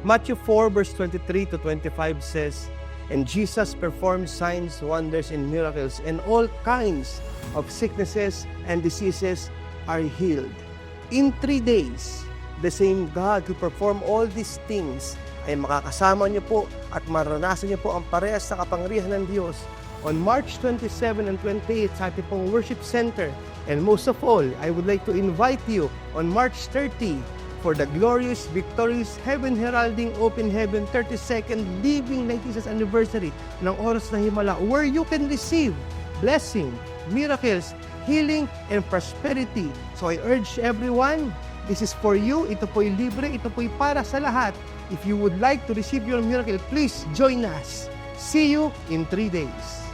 Matthew 4 verse 23 to 25 says, "And Jesus performed signs, wonders, and miracles, and all kinds of sicknesses and diseases are healed." In 3 days, the same God who performed all these things ay makakasama niyo po at maranasan niyo po ang parehas na kapangyarihan ng Diyos on March 27 and 28 sa ating pong worship center. And most of all, I would like to invite you on March 30 for the glorious, victorious Heaven Heralding Open Heaven 32nd Living Light Jesus Anniversary ng Oras na Himala, where you can receive blessing, miracles, healing, and prosperity. So I urge everyone, this is for you. Ito po'y libre, ito po'y para sa lahat. If you would like to receive your miracle, please join us. See you in 3 days.